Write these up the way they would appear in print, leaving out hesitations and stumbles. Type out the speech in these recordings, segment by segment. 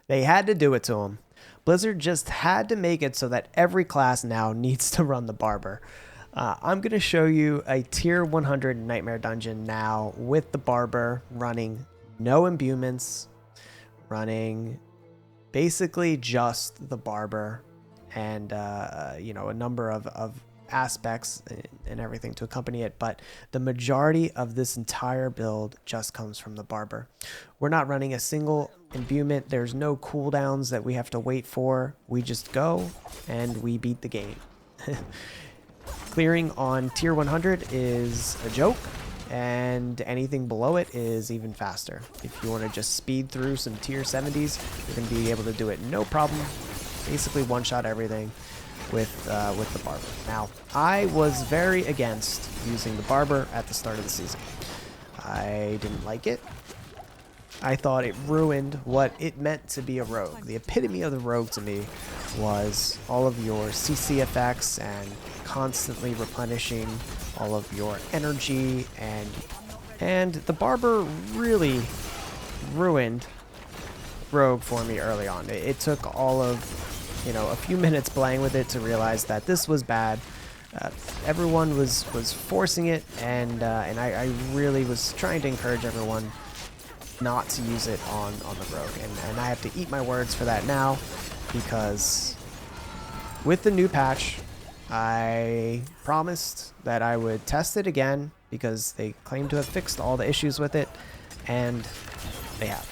They had to do it to him. Blizzard just had to make it so that every class now needs to run the Barber. I'm going to show you a tier 100 Nightmare Dungeon now with the Barber running no imbuements, running basically just the Barber and, you know, a number of aspects and everything to accompany it, but the majority of this entire build just comes from the Barber. We're not running a single imbuement. There's no cooldowns that we have to wait for. We just go and we beat the game. Clearing on tier 100 is a joke, and anything below it is even faster. If you want to just speed through some tier 70s, you're going to be able to do it no problem. Basically one-shot everything with the Barber. Now, I was very against using the Barber at the start of the season. I didn't like it. I thought it ruined what it meant to be a rogue. The epitome of the rogue to me was all of your CC effects and constantly replenishing all of your energy, and the Barber really ruined rogue for me early on. It took all of, you know, a few minutes playing with it to realize that this was bad. Everyone was forcing it, and I really was trying to encourage everyone not to use it on the rogue, and I have to eat my words for that now, because with the new patch, I promised that I would test it again because they claim to have fixed all the issues with it, and they have.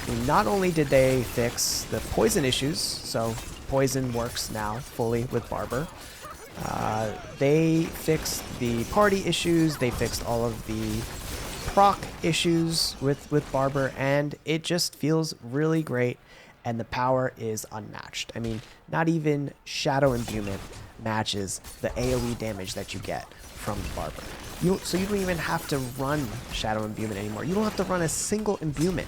I mean, not only did they fix the poison issues, so poison works now fully with Barber, they fixed the party issues, they fixed all of the proc issues with Barber, and it just feels really great, and the power is unmatched. I mean, not even Shadow Imbuement matches the AoE damage that you get from the Barber. So you don't even have to run Shadow Imbuement anymore. You don't have to run a single imbuement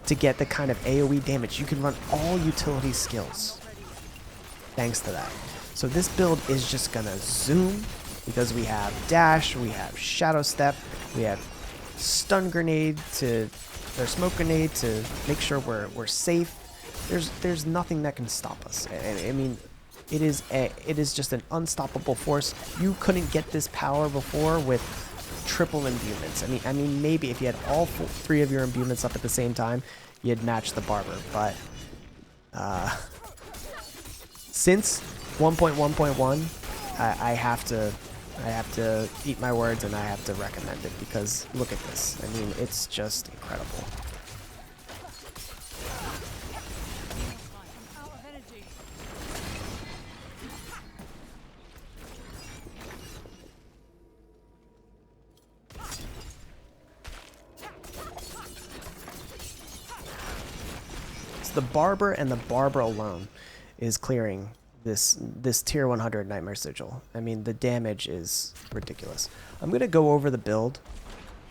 to get the kind of AoE damage. You can run all utility skills thanks to that. So this build is just gonna zoom because we have dash, we have shadow step, we have stun grenade or smoke grenade to make sure we're safe. There's nothing that can stop us. I mean, it is just an unstoppable force. You couldn't get this power before with triple imbuements. I mean maybe if you had all three of your imbuements up at the same time, you'd match the Barber. But since 1.1.1, I have to eat my words, and I have to recommend it, because look at this. I mean, it's just incredible. It's the Barber, and the Barber alone is clearing this tier 100 Nightmare Sigil. I mean, the damage is ridiculous. I'm going to go over the build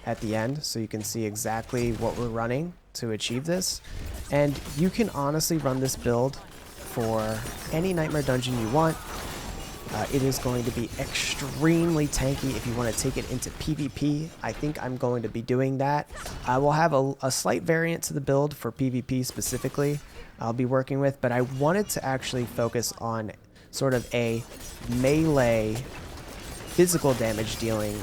at the end so you can see exactly what we're running to achieve this. And you can honestly run this build for any Nightmare Dungeon you want. It is going to be extremely tanky if you want to take it into PvP. I think I'm going to be doing that. I will have a slight variant to the build for PvP specifically I'll be working with, but I wanted to actually focus on sort of a melee physical damage dealing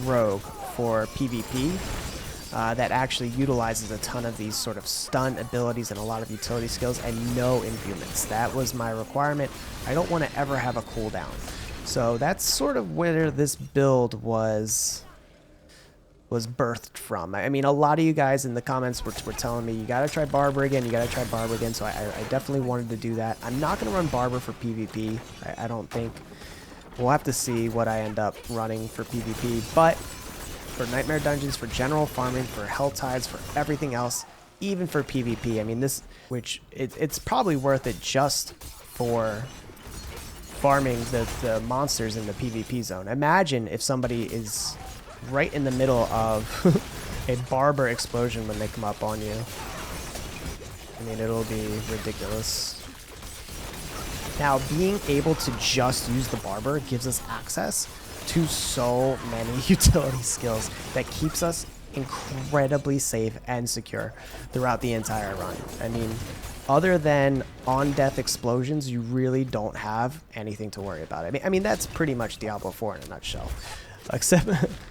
rogue for PvP that actually utilizes a ton of these sort of stun abilities and a lot of utility skills and no imbuements. That was my requirement. I don't want to ever have a cooldown. So that's sort of where this build was birthed from. I mean, a lot of you guys in the comments were telling me, you gotta try Barber again, you gotta try Barber again, so I definitely wanted to do that. I'm not gonna run Barber for PvP, I don't think. We'll have to see what I end up running for PvP, but for Nightmare Dungeons, for general farming, for Hell Tides, for everything else, even for PvP, I mean, it's probably worth it just for farming the monsters in the PvP zone. Imagine if somebody is right in the middle of a Barber explosion when they come up on you. I mean, it'll be ridiculous. Now, being able to just use the Barber gives us access to so many utility skills that keeps us incredibly safe and secure throughout the entire run. I mean, other than on-death explosions, you really don't have anything to worry about. I mean that's pretty much Diablo 4 in a nutshell. Except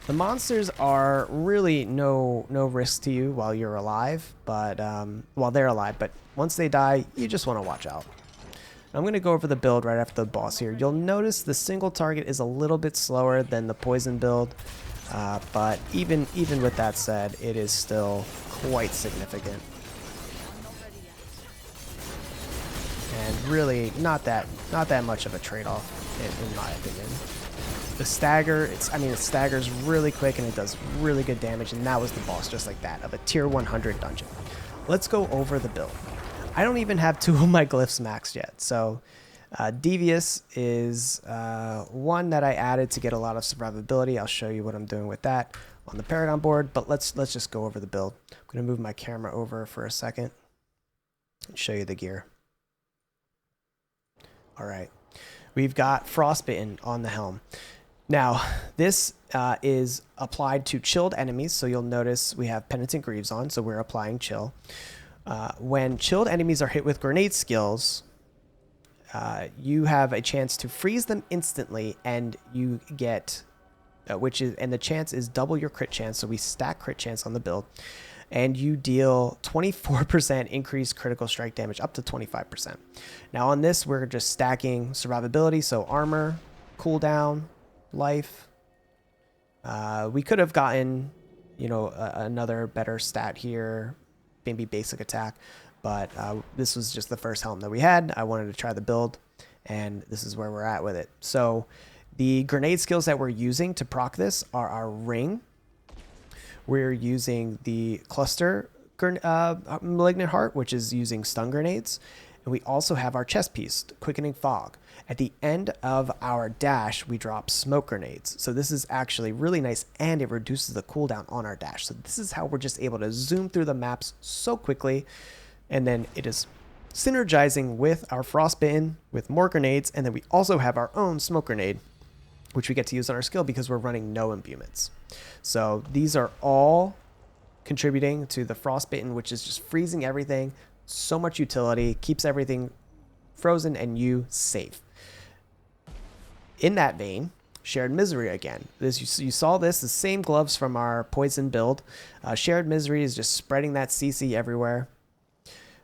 the monsters are really no risk to you while you're alive, but while they're alive. But once they die, you just want to watch out. I'm going to go over the build right after the boss here. You'll notice the single target is a little bit slower than the poison build, but even with that said, it is still quite significant. And really not that much of a trade-off in my opinion. The stagger, it staggers really quick and it does really good damage, and that was the boss just like that of a tier 100 dungeon. Let's go over the build. I don't even have 2 of my glyphs maxed yet, so Devious is one that I added to get a lot of survivability. I'll show you what I'm doing with that on the Paragon board, but let's just go over the build. I'm going to move my camera over for a second and show you the gear. All right, we've got Frostbitten on the helm. Now, this is applied to chilled enemies, so you'll notice we have Penitent Greaves on, so we're applying chill. When chilled enemies are hit with grenade skills, you have a chance to freeze them instantly, and you get, and the chance is double your crit chance, so we stack crit chance on the build. And you deal 24% increased critical strike damage, up to 25%. Now on this, we're just stacking survivability, so armor, cooldown, life. We could have gotten, another better stat here, maybe basic attack, but this was just the first helm that we had. I wanted to try the build, and this is where we're at with it. So the grenade skills that we're using to proc this are our ring. We're using the cluster malignant heart, which is using stun grenades. And we also have our chest piece, quickening fog. At the end of our dash, we drop smoke grenades. So this is actually really nice, and it reduces the cooldown on our dash. So this is how we're just able to zoom through the maps so quickly. And then it is synergizing with our Frostbitten with more grenades. And then we also have our own smoke grenade, which we get to use on our skill because we're running no imbuements. So these are all contributing to the Frostbitten, which is just freezing everything. So much utility, keeps everything frozen and you safe. In that vein, Shared Misery again. You saw this, the same gloves from our poison build. Shared Misery is just spreading that CC everywhere.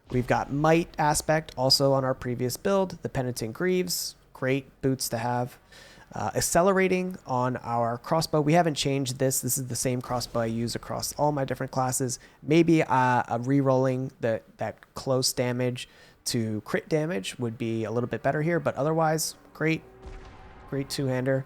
We've got Might aspect also on our previous build. The Penitent Greaves, great boots to have. Accelerating on our crossbow. We haven't changed this. This is the same crossbow I use across all my different classes. Maybe a re-rolling that close damage to crit damage would be a little bit better here, but otherwise, great two-hander.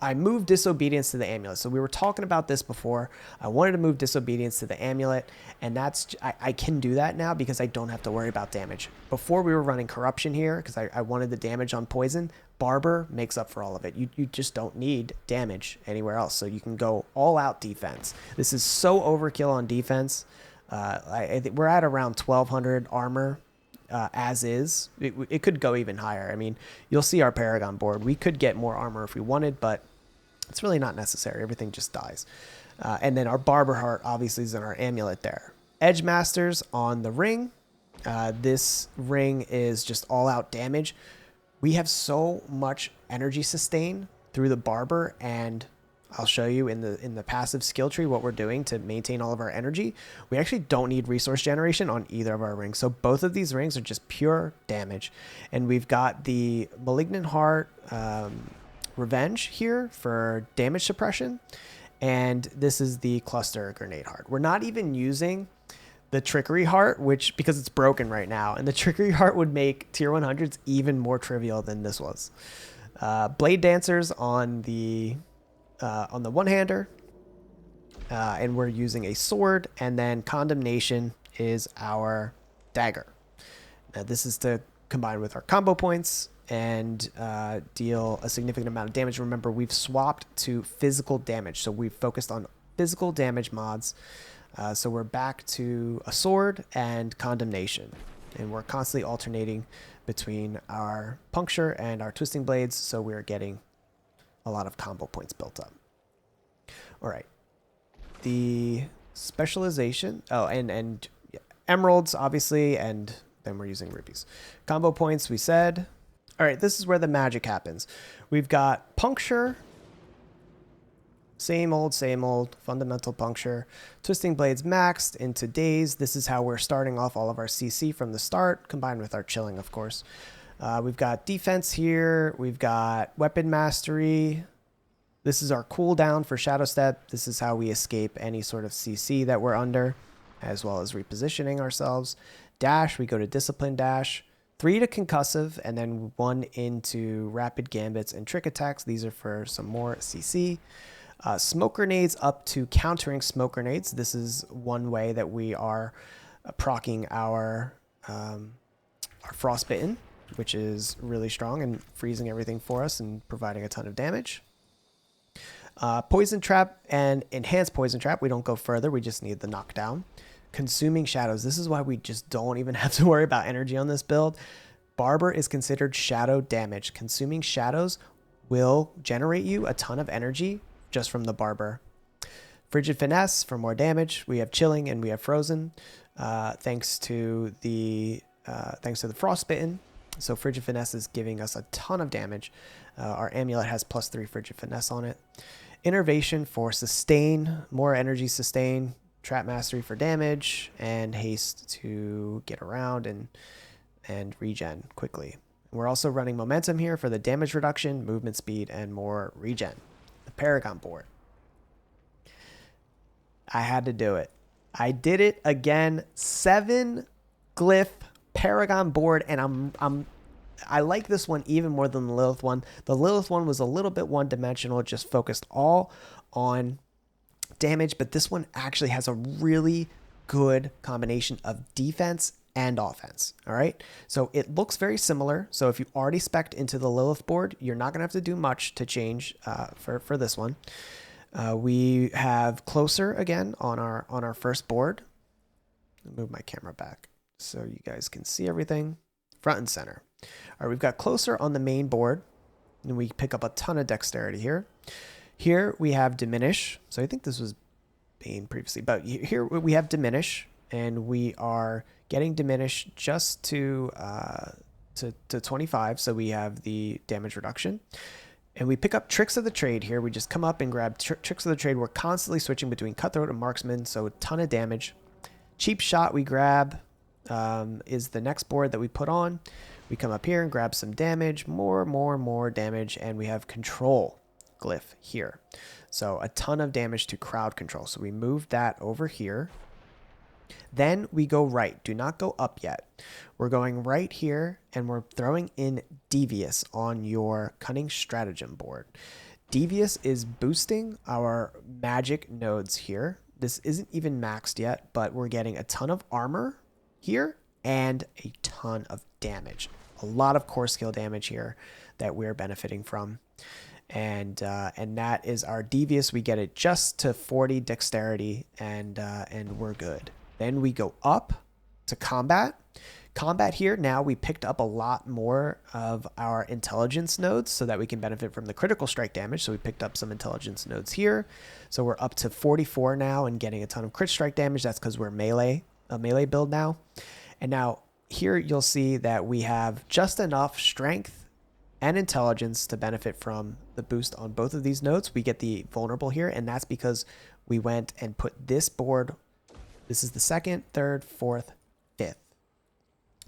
I moved Disobedience to the Amulet. So we were talking about this before. I wanted to move Disobedience to the Amulet, and I can do that now because I don't have to worry about damage. Before we were running Corruption here because I wanted the damage on Poison. Barber makes up for all of it. You just don't need damage anywhere else, so you can go all out defense. This is so overkill on defense. I think we're at around 1200 armor as is. It could go even higher. I mean, you'll see our Paragon board. We could get more armor if we wanted, but it's really not necessary. Everything just dies. And then our Barber Heart obviously is in our amulet there. Edge Masters on the ring. This ring is just all out damage. We have so much energy sustain through the Barber, and I'll show you in the passive skill tree what we're doing to maintain all of our energy. We actually don't need resource generation on either of our rings. So both of these rings are just pure damage. And we've got the Malignant Heart Revenge here for damage suppression. And this is the Cluster Grenade Heart. We're not even using the Trickery Heart, because it's broken right now. And the Trickery Heart would make tier 100s even more trivial than this was. Blade Dancers on the one-hander, and we're using a sword, and then Condemnation is our dagger. Now this is to combine with our combo points and deal a significant amount of damage. Remember, we've swapped to physical damage, so we've focused on physical damage mods. So we're back to a sword and Condemnation, and we're constantly alternating between our puncture and our twisting blades, so we're getting a lot of combo points built up. All right, the specialization. Oh, and emeralds obviously, and then we're using rupees. Combo points, we said. All right, this is where the magic happens. We've got puncture. Same old, fundamental puncture. Twisting blades maxed into daze. This is how we're starting off all of our CC from the start, combined with our chilling, of course. We've got defense here. We've got weapon mastery. This is our cooldown for Shadow Step. This is how we escape any sort of CC that we're under, as well as repositioning ourselves. Dash, we go to discipline dash. 3 to concussive, and then 1 into rapid gambits and trick attacks. These are for some more CC. Smoke grenades up to countering smoke grenades. This is one way that we are proccing our Frostbitten, which is really strong and freezing everything for us and providing a ton of damage. Poison trap and enhanced poison trap. We don't go further. We just need the knockdown. Consuming shadows. This is why we just don't even have to worry about energy on this build. Barber is considered shadow damage. Consuming shadows will generate you a ton of energy just from the Barber. Frigid Finesse for more damage. We have chilling and we have frozen, thanks to the Frostbitten. So Frigid Finesse is giving us a ton of damage. Our amulet has +3 Frigid Finesse on it. Innervation for sustain, more energy sustain. Trap mastery for damage, and haste to get around and regen quickly. We're also running momentum here for the damage reduction, movement speed, and more regen. The Paragon board. I had to do it. I did it again. 7 glyph Paragon board, and I like this one even more than the Lilith one. The Lilith one was a little bit one-dimensional, just focused all on damage, but this one actually has a really good combination of defense and offense. All right, so it looks very similar. So if you already spec'd into the Lilith board, you're not gonna have to do much to change for this one. We have closer again on our first board. I'll move my camera back so you guys can see everything front and center. All right, we've got closer on the main board, and we pick up a ton of dexterity here. Here we have diminish. So I think this was Bane previously, but here we have diminish, and we are getting diminish just to 25. So we have the damage reduction, and we pick up tricks of the trade here. We just come up and grab tricks of the trade. We're constantly switching between cutthroat and marksman, so a ton of damage. Cheap shot we grab is the next board that we put on. We come up here and grab some damage, more damage, and we have control glyph here. So a ton of damage to crowd control. So we move that over here. Then we go right. Do not go up yet. We're going right here, and we're throwing in Devious on your Cunning Stratagem board. Devious is boosting our magic nodes here. This isn't even maxed yet, but we're getting a ton of armor here and a ton of damage. A lot of core skill damage here that we're benefiting from. And that is our Devious. We get it just to 40 dexterity, and we're good. Then we go up to combat. Combat here, now we picked up a lot more of our intelligence nodes so that we can benefit from the critical strike damage. So we picked up some intelligence nodes here. So we're up to 44 now and getting a ton of crit strike damage. That's because we're a melee build now. And now here you'll see that we have just enough strength and intelligence to benefit from the boost on both of these nodes. We get the vulnerable here, and that's because we went and put this board. This is the 2nd, 3rd, 4th, 5th.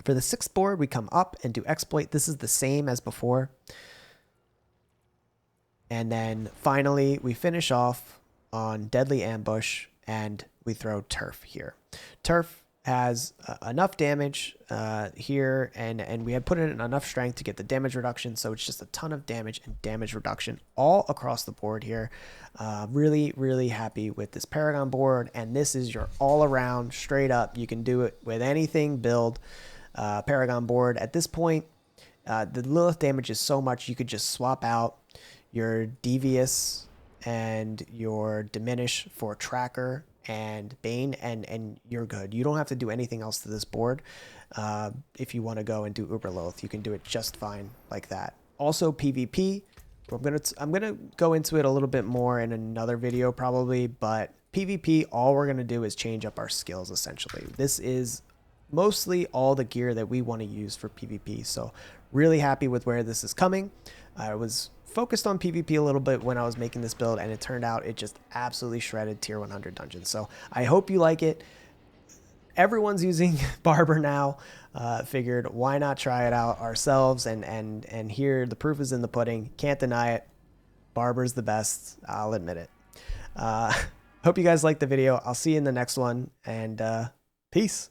For the 6th board, we come up and do exploit. This is the same as before. And then finally, we finish off on deadly ambush, and we throw turf here. Turf has enough damage here, and we had put in enough strength to get the damage reduction, so it's just a ton of damage and damage reduction all across the board here. Really happy with this Paragon board, and this is your all-around, straight up, you can do it with anything build Paragon board. At this point, the Lilith damage is so much, you could just swap out your Devious and your Diminish for Tracker and Bane, and you're good. You don't have to do anything else to this board. If you want to go and do Uber Lilith, you can do it just fine like that. Also PvP, I'm gonna go into it a little bit more in another video probably, but PvP, all we're gonna do is change up our skills essentially. This is mostly all the gear that we want to use for PvP. So really happy with where this is coming. I was focused on PvP a little bit when I was making this build, and it turned out it just absolutely shredded tier 100 dungeons. So I hope you like it. Everyone's using Barber now. Figured why not try it out ourselves, and here the proof is in the pudding. Can't deny it. Barber's the best. I'll admit it. Hope you guys liked the video. I'll see you in the next one, and peace.